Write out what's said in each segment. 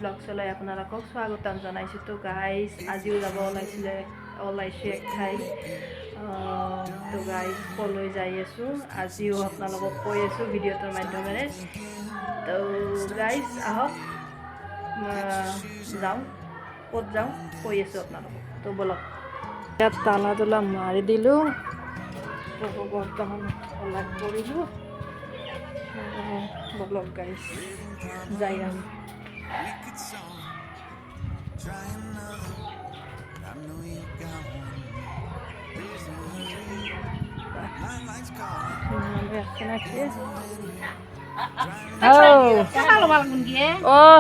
Blog চলাই আপোনালোকক স্বাগতম জনাইছোঁ। তো গাইজ আজিও যাব ওলাইছোঁ এক ঠাই। তো গাইজ কলৈ যাই আছোঁ আজিও আপোনালোকক কৈ আছোঁ ভিডিঅ'টোৰ মাধ্যমেৰে। তো গাইজ আহক যাওঁ, ক'ত যাওঁ কৈ আছোঁ আপোনালোকক। তো বলক, ইয়াত তালা তোলা মাৰি দিলোঁ, বৰ্তমান অলপ কৰিলোঁ। বলক গাইজ যাই আমি।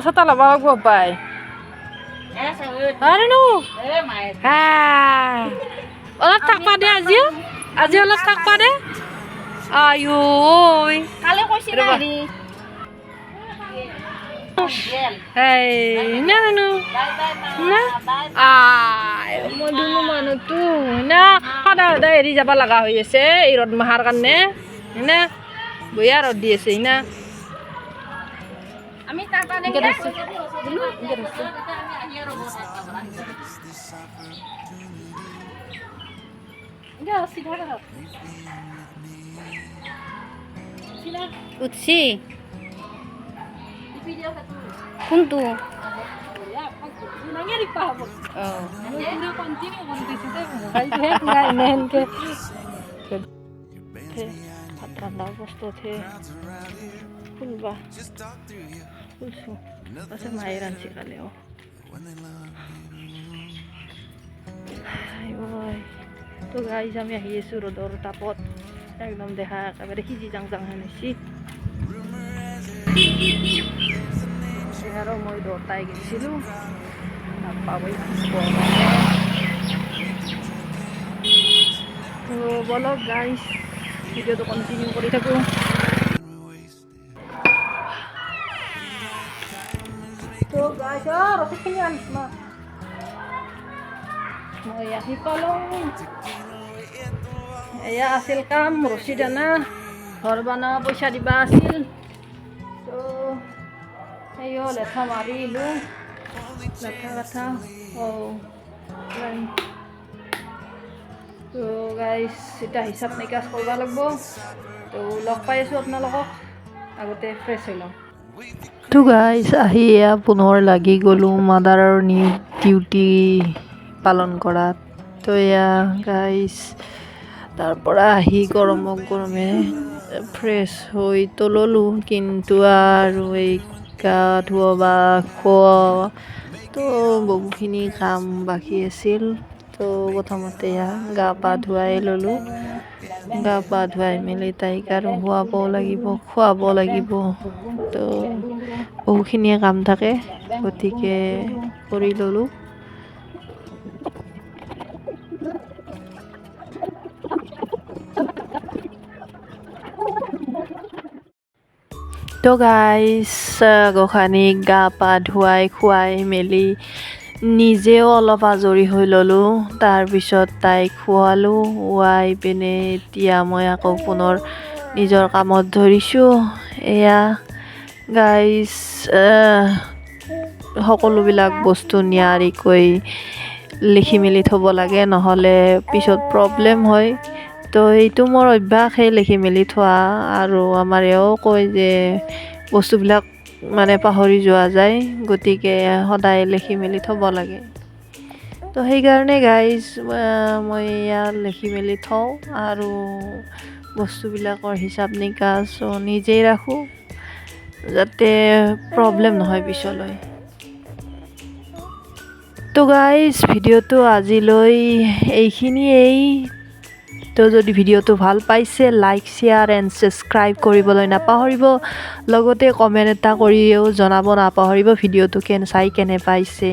ছাতা ল'ব লাগিব পাই অলপ থাকবা দে, আজি অলপ থাকবা দে। আয়ো কালে কৈছে মই দুনো মানুহটো না সদায় সদায় এৰি যাব লগা হৈ আছে এই ৰ'দ মাহাৰ কাৰণে না, বঢ়িয়া ৰ'দ দি আছে না। উঠছি কোনটো ঠাণ্ডা অৱস্থাত ফুলবা ফুলছো আছে মায়ে ৰান্ধছি কালি। তো গাইজ আমি আহি আছোঁ ৰ'দৰ তাপত, একদম দেখা একেবাৰে সিজি যাং যাং হেন হৈছি। আৰু মই দৌৰতাই গৈছিলোঁ নাপাবই তো বলক গাইজ ভিডিঅ'টো কণ্টিনিউ কৰি থাকোঁ। তো গাইজ ৰচিদখিনি আনিছোঁ মই আহি পালোঁ। এয়া আছিল কাম, ৰচিদ আনা, ঘৰ বনোৱা পইচা দিবা আছিল। তো সেয়ো লেঠা মাৰিলোঁ, লেঠা কথা তো গাইজ এতিয়া হিচাপ নিকাচ কৰিব লাগিব। তো লগ পাই আছোঁ আপোনালোকক, আগতে ফ্ৰেছ হৈ লওঁ। তো গাইজ আহি এয়া পুনৰ লাগি গ'লোঁ মাদাৰৰ ডিউটি পালন কৰাত। তো এয়া গাইজ তাৰ পৰা আহি গৰমে ফ্ৰেছ হৈ তো ল'লোঁ, কিন্তু আৰু এই গা ধোৱা বা খোৱা তো বহুখিনি কাম বাকী আছিল। তো প্ৰথমতে গা পা ধুৱাই ল'লোঁ, গা পা ধুৱাই মেলি তাইক আৰু শুৱাব লাগিব, খুৱাব লাগিব। তো বহুখিনিয়ে কাম থাকে, গতিকে কৰি ল'লোঁ। তো গাইজ গোসানীক গা পা ধুৱাই খুৱাই মেলি নিজেও অলপ আজৰি হৈ ল'লোঁ। তাৰপিছত তাইক খোৱালোঁ, খুৱাই পিনে এতিয়া মই আকৌ পুনৰ নিজৰ কামত ধৰিছোঁ। এয়া গাইজ সকলোবিলাক বস্তু নিয়াৰিকৈ লিখি মেলি থ'ব লাগে, নহ'লে পিছত প্ৰব্লেম হয়। তো এইটো মোৰ অভ্যাসেই লিখি মেলি থোৱা, আৰু আমাৰ এও কয় যে বস্তুবিলাক মানে পাহৰি যোৱা যায়, গতিকে সদায় লিখি মেলি থ'ব লাগে। তো সেইকাৰণে গাইজ মই ইয়াত লিখি মেলি থওঁ, আৰু বস্তুবিলাকৰ হিচাপ নিকাচ নিজেই ৰাখোঁ যাতে প্ৰব্লেম নহয় পিছলৈ। তো গাইজ ভিডিঅ'টো আজিলৈ এইখিনিয়েই। তো যদি ভিডিঅ'টো ভাল পাইছে লাইক, শ্বেয়াৰ এণ্ড ছাবস্ক্ৰাইব কৰিবলৈ নাপাহৰিব। লগতে কমেণ্ট এটা কৰিও জনাব নাপাহৰিব ভিডিঅ'টো চাই কেনে পাইছে।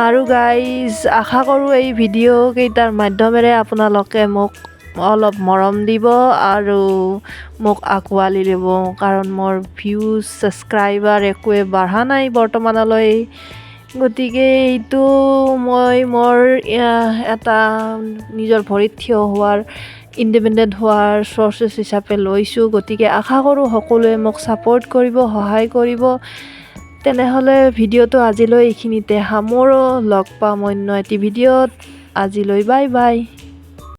আৰু গাইজ আশা কৰোঁ এই ভিডিঅ' কেইটাৰ মাধ্যমেৰে আপোনালোকে মোক অলপ মৰম দিব আৰু মোক আঁকোৱালি ল'ব, কাৰণ মোৰ ভিউজ ছাবস্ক্ৰাইবাৰ একোৱে বঢ়া নাই বৰ্তমানলৈ। গতিকে এইটো মই মোৰ এটা নিজৰ ভৰিত থিয় হোৱাৰ, ইণ্ডিপেণ্ডেণ্ট হোৱাৰ চ'ৰ্চেছ হিচাপে লৈছোঁ। গতিকে আশা কৰোঁ সকলোৱে মোক ছাপোৰ্ট কৰিব, সহায় কৰিব। তেনেহ'লে ভিডিঅ'টো আজিলৈ এইখিনিতে সামৰো। লগ পাম অন্য এটি ভিডিঅ'ত। আজিলৈ বাই বাই।